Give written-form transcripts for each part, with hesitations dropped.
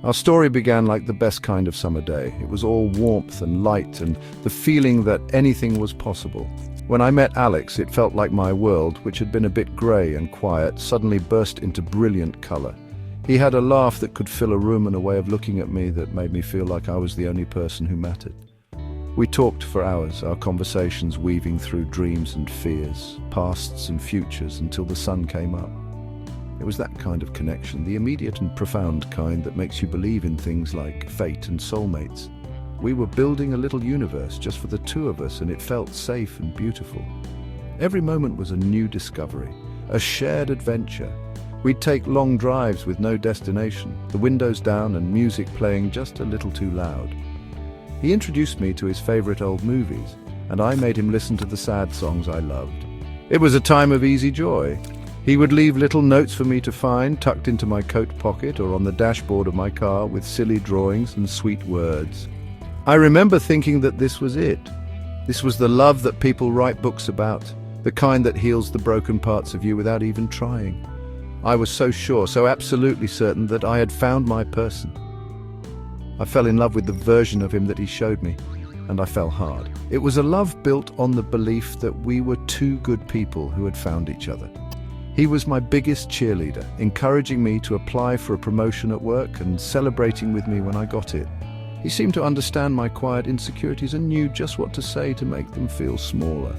Our story began like the best kind of summer day. It was all warmth and light and the feeling that anything was possible. When I met Alex, it felt like my world, which had been a bit grey and quiet, suddenly burst into brilliant colour. He had a laugh that could fill a room and a way of looking at me that made me feel like I was the only person who mattered. We talked for hours, our conversations weaving through dreams and fears, pasts and futures, until the sun came up. It was that kind of connection, the immediate and profound kind that makes you believe in things like fate and soulmates. We were building a little universe just for the two of us, and it felt safe and beautiful. Every moment was a new discovery, a shared adventure. We'd take long drives with no destination, the windows down and music playing just a little too loud. He introduced me to his favorite old movies, and I made him listen to the sad songs I loved. It was a time of easy joy. He would leave little notes for me to find, tucked into my coat pocket or on the dashboard of my car, with silly drawings and sweet words. I remember thinking that this was it. This was the love that people write books about, the kind that heals the broken parts of you without even trying. I was so sure, so absolutely certain that I had found my person. I fell in love with the version of him that he showed me, and I fell hard. It was a love built on the belief that we were two good people who had found each other. He was my biggest cheerleader, encouraging me to apply for a promotion at work and celebrating with me when I got it. He seemed to understand my quiet insecurities and knew just what to say to make them feel smaller.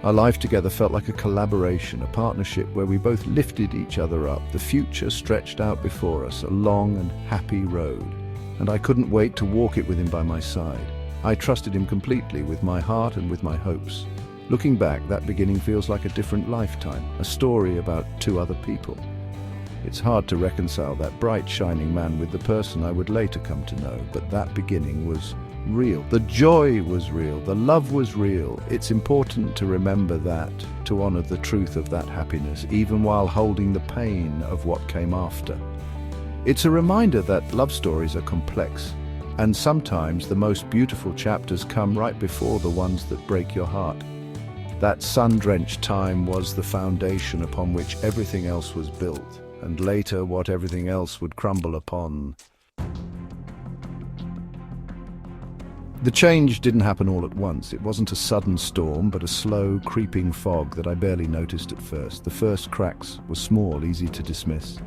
Our life together felt like a collaboration, a partnership where we both lifted each other up. The future stretched out before us, a long and happy road, and I couldn't wait to walk it with him by my side. I trusted him completely with my heart and with my hopes. Looking back, that beginning feels like a different lifetime, a story about two other people. It's hard to reconcile that bright, shining man with the person I would later come to know, but that beginning was real. The joy was real, the love was real. It's important to remember that, to honor the truth of that happiness, even while holding the pain of what came after. It's a reminder that love stories are complex, and sometimes the most beautiful chapters come right before the ones that break your heart. That sun-drenched time was the foundation upon which everything else was built, and later what everything else would crumble upon. The change didn't happen all at once. It wasn't a sudden storm, but a slow, creeping fog that I barely noticed at first. The first cracks were small, easy to dismiss.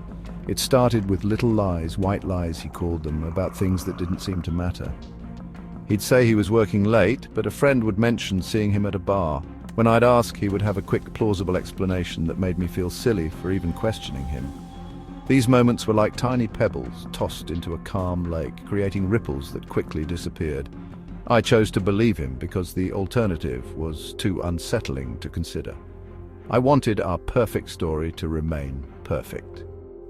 It started with little lies, white lies he called them, about things that didn't seem to matter. He'd say he was working late, but a friend would mention seeing him at a bar. When I'd ask, he would have a quick, plausible explanation that made me feel silly for even questioning him. These moments were like tiny pebbles tossed into a calm lake, creating ripples that quickly disappeared. I chose to believe him because the alternative was too unsettling to consider. I wanted our perfect story to remain perfect.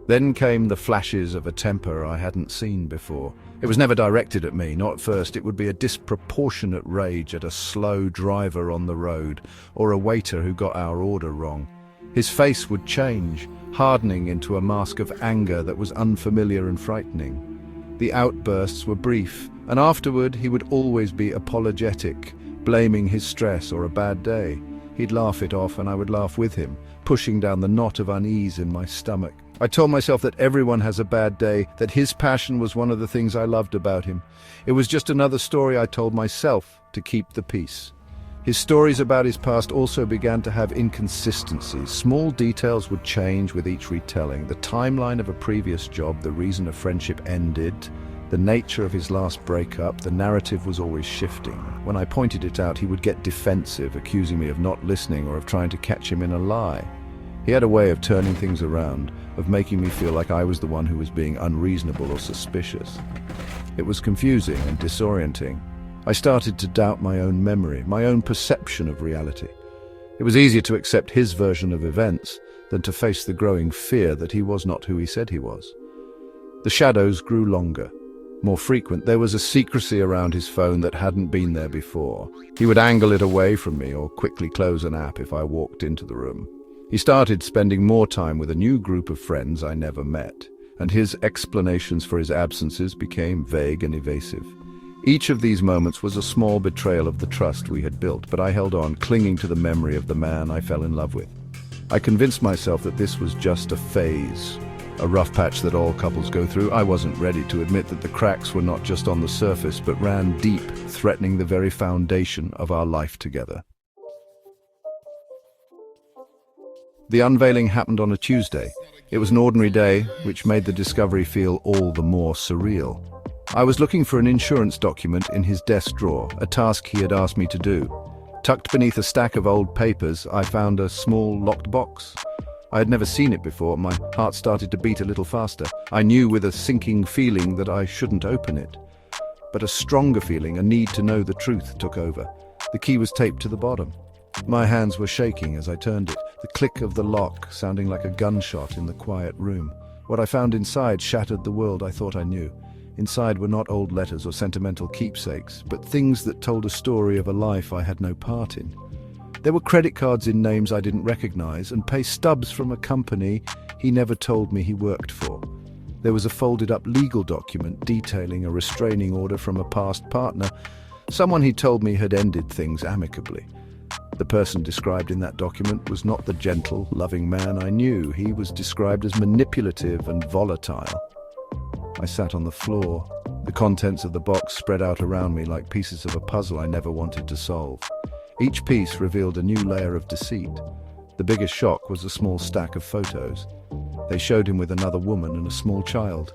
Then came the flashes of a temper I hadn't seen before. It was never directed at me, not at first. It would be a disproportionate rage at a slow driver on the road, or a waiter who got our order wrong. His face would change, hardening into a mask of anger that was unfamiliar and frightening. The outbursts were brief, and afterward he would always be apologetic, blaming his stress or a bad day. He'd laugh it off and I would laugh with him, pushing down the knot of unease in my stomach. I told myself that everyone has a bad day, that his passion was one of the things I loved about him. It was just another story I told myself to keep the peace. His stories about his past also began to have inconsistencies. Small details would change with each retelling. The timeline of a previous job, the reason a friendship ended, the nature of his last breakup, the narrative was always shifting. When I pointed it out, he would get defensive, accusing me of not listening or of trying to catch him in a lie. He had a way of turning things around, of making me feel like I was the one who was being unreasonable or suspicious. It was confusing and disorienting. I started to doubt my own memory, my own perception of reality. It was easier to accept his version of events than to face the growing fear that he was not who he said he was. The shadows grew longer, more frequent. There was a secrecy around his phone that hadn't been there before. He would angle it away from me or quickly close an app if I walked into the room. He started spending more time with a new group of friends I never met, and his explanations for his absences became vague and evasive. Each of these moments was a small betrayal of the trust we had built, but I held on, clinging to the memory of the man I fell in love with. I convinced myself that this was just a phase, a rough patch that all couples go through. I wasn't ready to admit that the cracks were not just on the surface, but ran deep, threatening the very foundation of our life together. The unveiling happened on a Tuesday. It was an ordinary day, which made the discovery feel all the more surreal. I was looking for an insurance document in his desk drawer, a task he had asked me to do. Tucked beneath a stack of old papers, I found a small locked box. I had never seen it before. My heart started to beat a little faster. I knew with a sinking feeling that I shouldn't open it. But a stronger feeling, a need to know the truth, took over. The key was taped to the bottom. My hands were shaking as I turned it, the click of the lock sounding like a gunshot in the quiet room. What I found inside shattered the world I thought I knew. Inside were not old letters or sentimental keepsakes, but things that told a story of a life I had no part in. There were credit cards in names I didn't recognize and pay stubs from a company he never told me he worked for. There was a folded-up legal document detailing a restraining order from a past partner, someone he told me had ended things amicably. The person described in that document was not the gentle, loving man I knew. He was described as manipulative and volatile. I sat on the floor, the contents of the box spread out around me like pieces of a puzzle I never wanted to solve. Each piece revealed a new layer of deceit. The biggest shock was a small stack of photos. They showed him with another woman and a small child.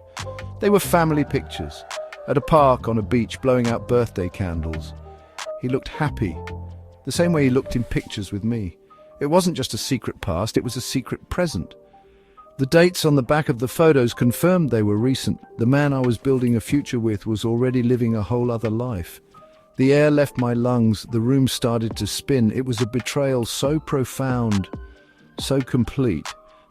They were family pictures, at a park on a beach blowing out birthday candles. He looked happy, the same way he looked in pictures with me. It wasn't just a secret past, it was a secret present. The dates on the back of the photos confirmed they were recent. The man I was building a future with was already living a whole other life. The air left my lungs, the room started to spin. It was a betrayal so profound, so complete,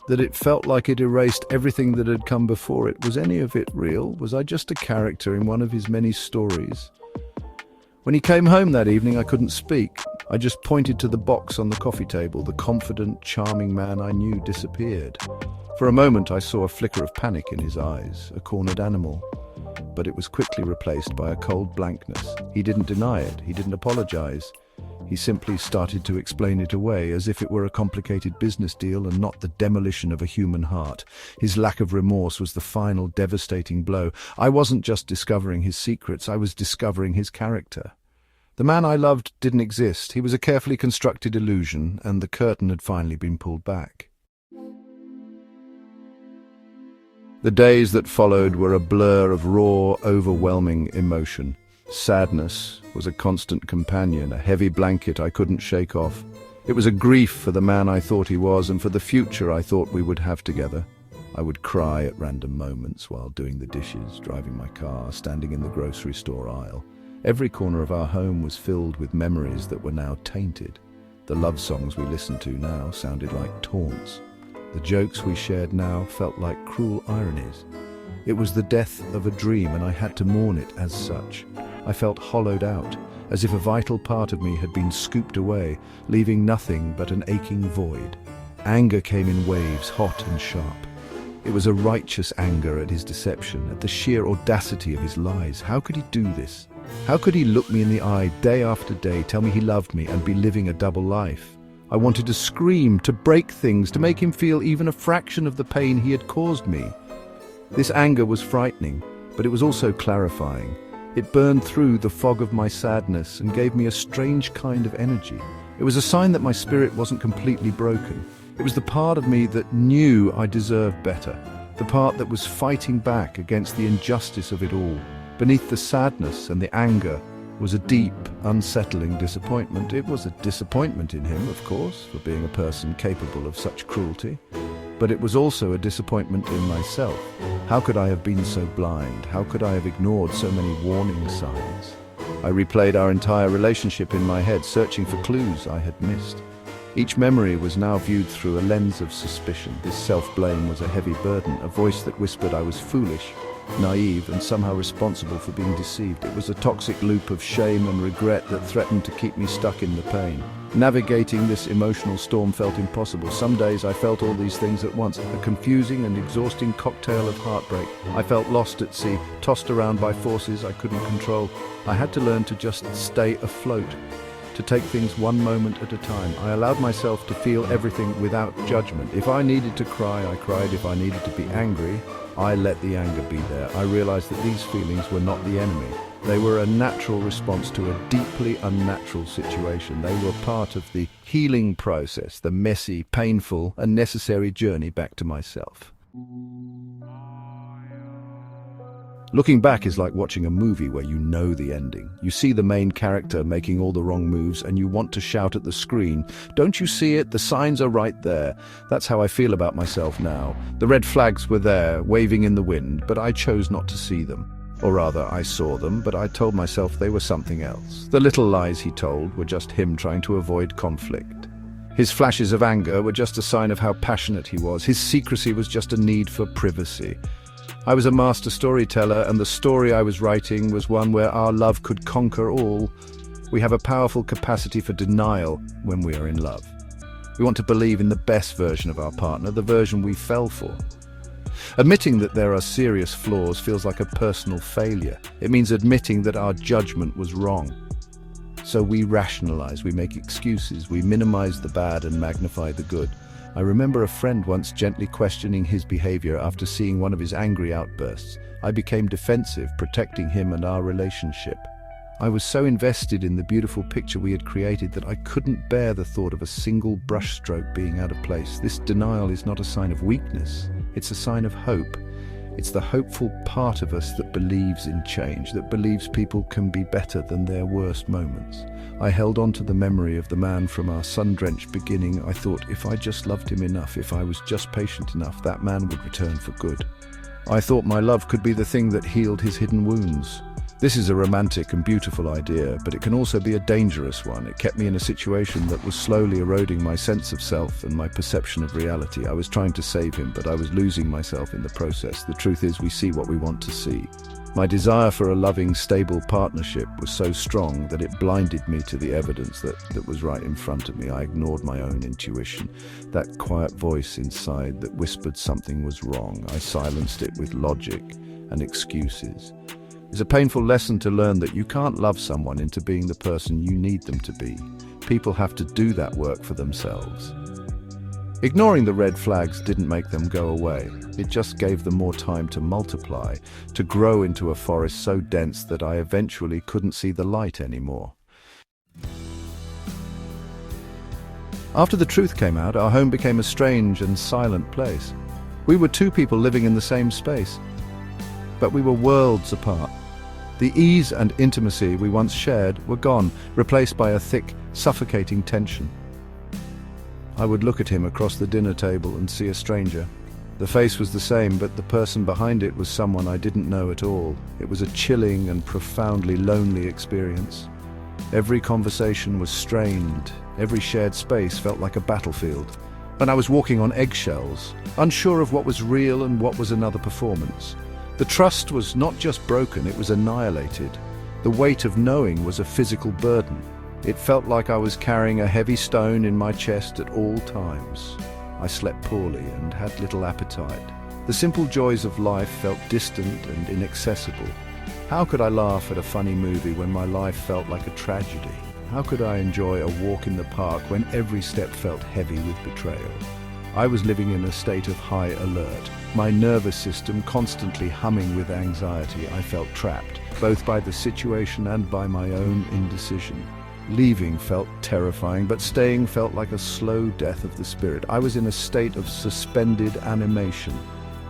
that it felt like it erased everything that had come before it. Was any of it real? Was I just a character in one of his many stories? When he came home that evening, I couldn't speak. I just pointed to the box on the coffee table. The confident, charming man I knew disappeared. For a moment, I saw a flicker of panic in his eyes, a cornered animal. But it was quickly replaced by a cold blankness. He didn't deny it. He didn't apologize. He simply started to explain it away, as if it were a complicated business deal and not the demolition of a human heart. His lack of remorse was the final devastating blow. I wasn't just discovering his secrets, I was discovering his character. The man I loved didn't exist. He was a carefully constructed illusion, and the curtain had finally been pulled back. The days that followed were a blur of raw, overwhelming emotion. Sadness was a constant companion, a heavy blanket I couldn't shake off. It was a grief for the man I thought he was and for the future I thought we would have together. I would cry at random moments while doing the dishes, driving my car, standing in the grocery store aisle. Every corner of our home was filled with memories that were now tainted. The love songs we listened to now sounded like taunts. The jokes we shared now felt like cruel ironies. It was the death of a dream, and I had to mourn it as such. I felt hollowed out, as if a vital part of me had been scooped away, leaving nothing but an aching void. Anger came in waves, hot and sharp. It was a righteous anger at his deception, at the sheer audacity of his lies. How could he do this? How could he look me in the eye day after day, tell me he loved me, and be living a double life? I wanted to scream, to break things, to make him feel even a fraction of the pain he had caused me. This anger was frightening, but it was also clarifying. It burned through the fog of my sadness and gave me a strange kind of energy. It was a sign that my spirit wasn't completely broken. It was the part of me that knew I deserved better, the part that was fighting back against the injustice of it all. Beneath the sadness and the anger was a deep, unsettling disappointment. It was a disappointment in him, of course, for being a person capable of such cruelty. But it was also a disappointment in myself. How could I have been so blind? How could I have ignored so many warning signs? I replayed our entire relationship in my head, searching for clues I had missed. Each memory was now viewed through a lens of suspicion. This self-blame was a heavy burden, a voice that whispered I was foolish, naive, and somehow responsible for being deceived. It was a toxic loop of shame and regret that threatened to keep me stuck in the pain. Navigating this emotional storm felt impossible. Some days I felt all these things at once, a confusing and exhausting cocktail of heartbreak. I felt lost at sea, tossed around by forces I couldn't control. I had to learn to just stay afloat, to take things one moment at a time. I allowed myself to feel everything without judgment. If I needed to cry, I cried. If I needed to be angry, I let the anger be there. I realized that these feelings were not the enemy. They were a natural response to a deeply unnatural situation. They were part of the healing process, the messy, painful, and necessary journey back to myself. Looking back is like watching a movie where you know the ending. You see the main character making all the wrong moves and you want to shout at the screen, "Don't you see it? The signs are right there." That's how I feel about myself now. The red flags were there, waving in the wind, but I chose not to see them. Or rather, I saw them, but I told myself they were something else. The little lies he told were just him trying to avoid conflict. His flashes of anger were just a sign of how passionate he was. His secrecy was just a need for privacy. I was a master storyteller, and the story I was writing was one where our love could conquer all. We have a powerful capacity for denial when we are in love. We want to believe in the best version of our partner, the version we fell for. Admitting that there are serious flaws feels like a personal failure. It means admitting that our judgment was wrong. So we rationalize, we make excuses, we minimize the bad and magnify the good. I remember a friend once gently questioning his behavior after seeing one of his angry outbursts. I became defensive, protecting him and our relationship. I was so invested in the beautiful picture we had created that I couldn't bear the thought of a single brushstroke being out of place. This denial is not a sign of weakness, it's a sign of hope. It's the hopeful part of us that believes in change, that believes people can be better than their worst moments. I held on to the memory of the man from our sun-drenched beginning. I thought if I just loved him enough, if I was just patient enough, that man would return for good. I thought my love could be the thing that healed his hidden wounds. This is a romantic and beautiful idea, but it can also be a dangerous one. It kept me in a situation that was slowly eroding my sense of self and my perception of reality. I was trying to save him, but I was losing myself in the process. The truth is, we see what we want to see. My desire for a loving, stable partnership was so strong that it blinded me to the evidence that was right in front of me. I ignored my own intuition, that quiet voice inside that whispered something was wrong. I silenced it with logic and excuses. It's a painful lesson to learn that you can't love someone into being the person you need them to be. People have to do that work for themselves. Ignoring the red flags didn't make them go away. It just gave them more time to multiply, to grow into a forest so dense that I eventually couldn't see the light anymore. After the truth came out, our home became a strange and silent place. We were two people living in the same space, but we were worlds apart. The ease and intimacy we once shared were gone, replaced by a thick, suffocating tension. I would look at him across the dinner table and see a stranger. The face was the same, but the person behind it was someone I didn't know at all. It was a chilling and profoundly lonely experience. Every conversation was strained. Every shared space felt like a battlefield. And I was walking on eggshells, unsure of what was real and what was another performance. The trust was not just broken, it was annihilated. The weight of knowing was a physical burden. It felt like I was carrying a heavy stone in my chest at all times. I slept poorly and had little appetite. The simple joys of life felt distant and inaccessible. How could I laugh at a funny movie when my life felt like a tragedy? How could I enjoy a walk in the park when every step felt heavy with betrayal? I was living in a state of high alert, my nervous system constantly humming with anxiety. I felt trapped, both by the situation and by my own indecision. Leaving felt terrifying, but staying felt like a slow death of the spirit. I was in a state of suspended animation,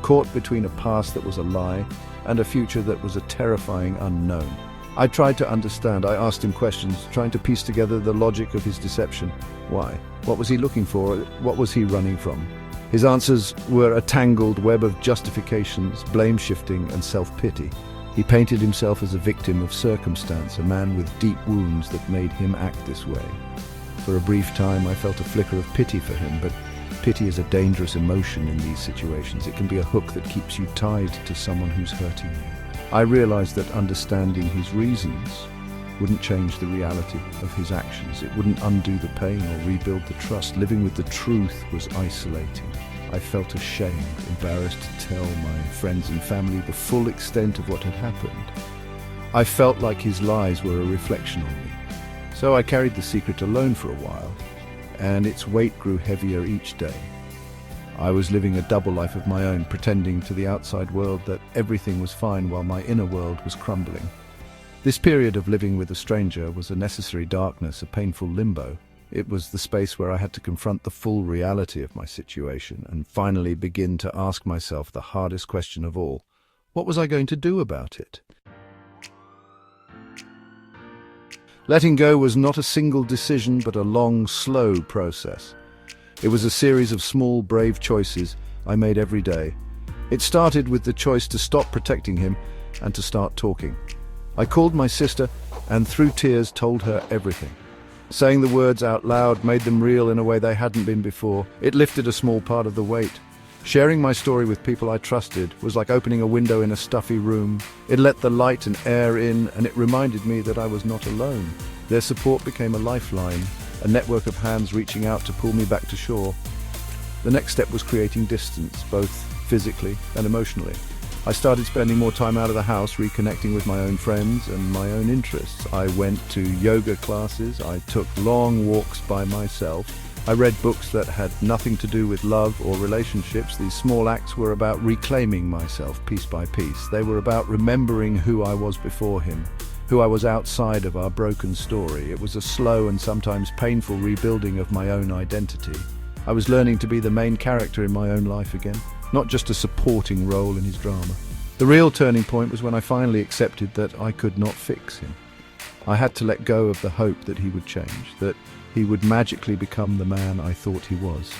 caught between a past that was a lie and a future that was a terrifying unknown. I tried to understand. I asked him questions, trying to piece together the logic of his deception. Why? What was he looking for? What was he running from? His answers were a tangled web of justifications, blame-shifting, and self-pity. He painted himself as a victim of circumstance, a man with deep wounds that made him act this way. For a brief time, I felt a flicker of pity for him, but pity is a dangerous emotion in these situations. It can be a hook that keeps you tied to someone who's hurting you. I realized that understanding his reasons wouldn't change the reality of his actions. It wouldn't undo the pain or rebuild the trust. Living with the truth was isolating. I felt ashamed, embarrassed to tell my friends and family the full extent of what had happened. I felt like his lies were a reflection on me. So I carried the secret alone for a while, and its weight grew heavier each day. I was living a double life of my own, pretending to the outside world that everything was fine while my inner world was crumbling. This period of living with a stranger was a necessary darkness, a painful limbo. It was the space where I had to confront the full reality of my situation and finally begin to ask myself the hardest question of all. What was I going to do about it? Letting go was not a single decision, but a long, slow process. It was a series of small, brave choices I made every day. It started with the choice to stop protecting him and to start talking. I called my sister and through tears told her everything. Saying the words out loud made them real in a way they hadn't been before. It lifted a small part of the weight. Sharing my story with people I trusted was like opening a window in a stuffy room. It let the light and air in, and it reminded me that I was not alone. Their support became a lifeline, a network of hands reaching out to pull me back to shore. The next step was creating distance, both physically and emotionally. I started spending more time out of the house, reconnecting with my own friends and my own interests. I went to yoga classes, I took long walks by myself. I read books that had nothing to do with love or relationships. These small acts were about reclaiming myself piece by piece. They were about remembering who I was before him, who I was outside of our broken story. It was a slow and sometimes painful rebuilding of my own identity. I was learning to be the main character in my own life again, not just a supporting role in his drama. The real turning point was when I finally accepted that I could not fix him. I had to let go of the hope that he would change, that he would magically become the man I thought he was.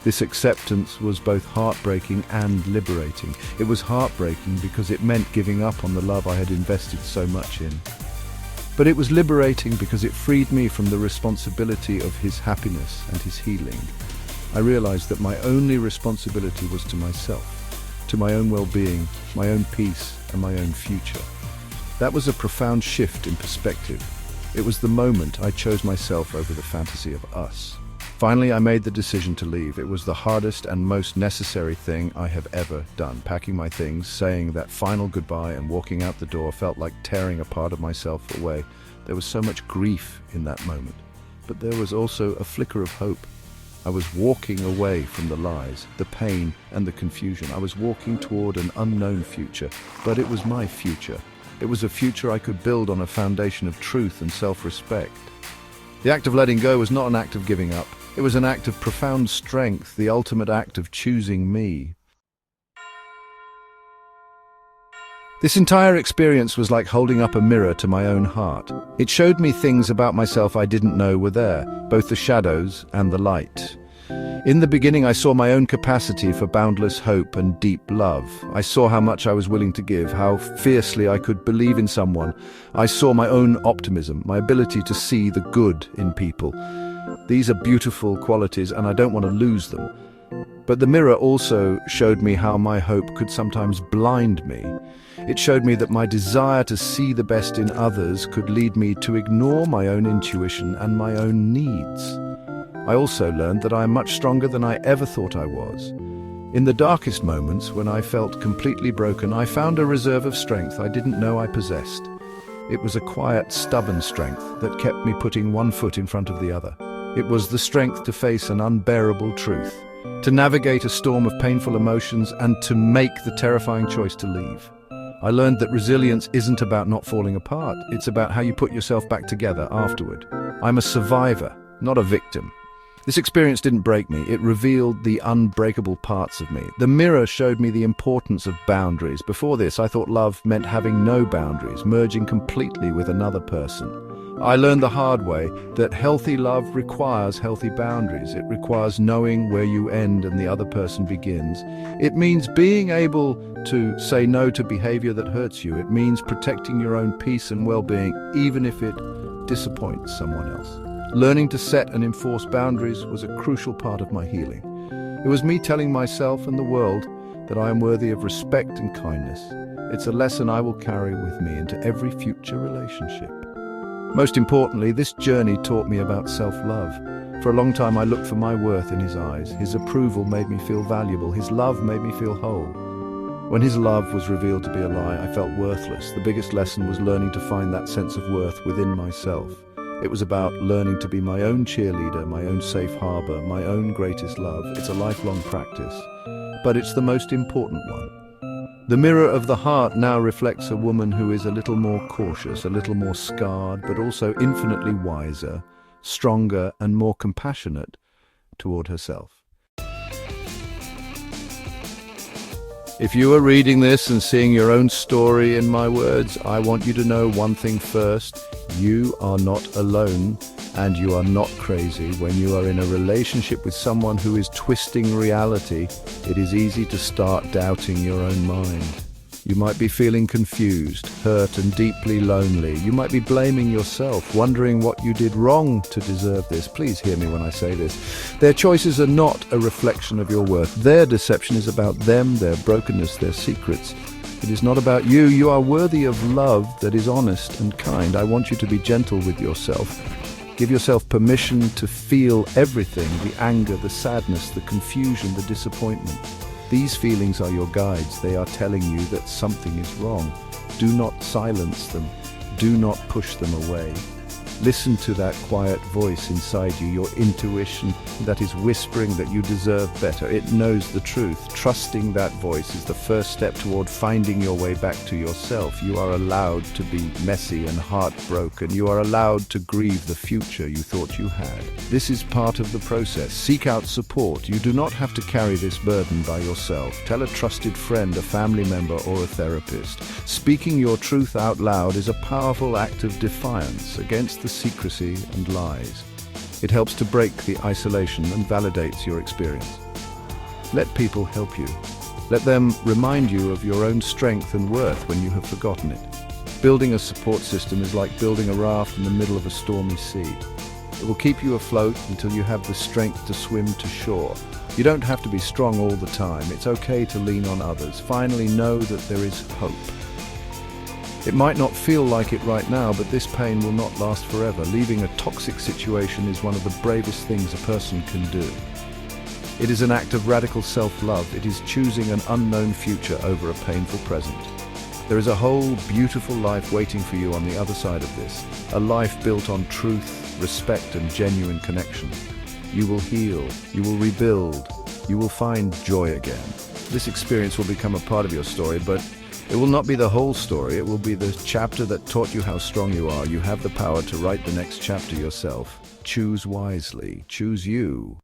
This acceptance was both heartbreaking and liberating. It was heartbreaking because it meant giving up on the love I had invested so much in. But it was liberating because it freed me from the responsibility of his happiness and his healing. I realized that my only responsibility was to myself, to my own well-being, my own peace, and my own future. That was a profound shift in perspective. It was the moment I chose myself over the fantasy of us. Finally, I made the decision to leave. It was the hardest and most necessary thing I have ever done. Packing my things, saying that final goodbye and walking out the door felt like tearing a part of myself away. There was so much grief in that moment, but there was also a flicker of hope. I was walking away from the lies, the pain, and the confusion. I was walking toward an unknown future, but it was my future. It was a future I could build on a foundation of truth and self-respect. The act of letting go was not an act of giving up. It was an act of profound strength, the ultimate act of choosing me. This entire experience was like holding up a mirror to my own heart. It showed me things about myself I didn't know were there, both the shadows and the light. In the beginning, I saw my own capacity for boundless hope and deep love. I saw how much I was willing to give, how fiercely I could believe in someone. I saw my own optimism, my ability to see the good in people. These are beautiful qualities, and I don't want to lose them. But the mirror also showed me how my hope could sometimes blind me. It showed me that my desire to see the best in others could lead me to ignore my own intuition and my own needs. I also learned that I am much stronger than I ever thought I was. In the darkest moments, when I felt completely broken, I found a reserve of strength I didn't know I possessed. It was a quiet, stubborn strength that kept me putting one foot in front of the other. It was the strength to face an unbearable truth, to navigate a storm of painful emotions, and to make the terrifying choice to leave. I learned that resilience isn't about not falling apart. It's about how you put yourself back together afterward. I'm a survivor, not a victim. This experience didn't break me. It revealed the unbreakable parts of me. The mirror showed me the importance of boundaries. Before this, I thought love meant having no boundaries, merging completely with another person. I learned the hard way that healthy love requires healthy boundaries. It requires knowing where you end and the other person begins. It means being able to say no to behavior that hurts you. It means protecting your own peace and well-being, even if it disappoints someone else. Learning to set and enforce boundaries was a crucial part of my healing. It was me telling myself and the world that I am worthy of respect and kindness. It's a lesson I will carry with me into every future relationship. Most importantly, this journey taught me about self-love. For a long time I looked for my worth in his eyes. His approval made me feel valuable. His love made me feel whole. When his love was revealed to be a lie, I felt worthless. The biggest lesson was learning to find that sense of worth within myself. It was about learning to be my own cheerleader, my own safe harbor, my own greatest love. It's a lifelong practice, but it's the most important one. The mirror of the heart now reflects a woman who is a little more cautious, a little more scarred, but also infinitely wiser, stronger, and more compassionate toward herself. If you are reading this and seeing your own story in my words, I want you to know one thing first. You are not alone, and you are not crazy. When you are in a relationship with someone who is twisting reality, it is easy to start doubting your own mind. You might be feeling confused, hurt, and deeply lonely. You might be blaming yourself, wondering what you did wrong to deserve this. Please hear me when I say this. Their choices are not a reflection of your worth. Their deception is about them, their brokenness, their secrets. It is not about you. You are worthy of love that is honest and kind. I want you to be gentle with yourself. Give yourself permission to feel everything, the anger, the sadness, the confusion, the disappointment. These feelings are your guides. They are telling you that something is wrong. Do not silence them. Do not push them away. Listen to that quiet voice inside you, your intuition that is whispering that you deserve better. It knows the truth. Trusting that voice is the first step toward finding your way back to yourself. You are allowed to be messy and heartbroken. You are allowed to grieve the future you thought you had. This is part of the process. Seek out support. You do not have to carry this burden by yourself. Tell a trusted friend, a family member, or a therapist. Speaking your truth out loud is a powerful act of defiance against the secrecy and lies. It helps to break the isolation and validates your experience. Let people help you. Let them remind you of your own strength and worth when you have forgotten it. Building a support system is like building a raft in the middle of a stormy sea. It will keep you afloat until you have the strength to swim to shore. You don't have to be strong all the time. It's okay to lean on others. Finally, know that there is hope. It might not feel like it right now, but this pain will not last forever. Leaving a toxic situation is one of the bravest things a person can do. It is an act of radical self-love. It is choosing an unknown future over a painful present. There is a whole beautiful life waiting for you on the other side of this. A life built on truth, respect, and genuine connection. You will heal. You will rebuild. You will find joy again. This experience will become a part of your story, but it will not be the whole story. It will be the chapter that taught you how strong you are. You have the power to write the next chapter yourself. Choose wisely. Choose you.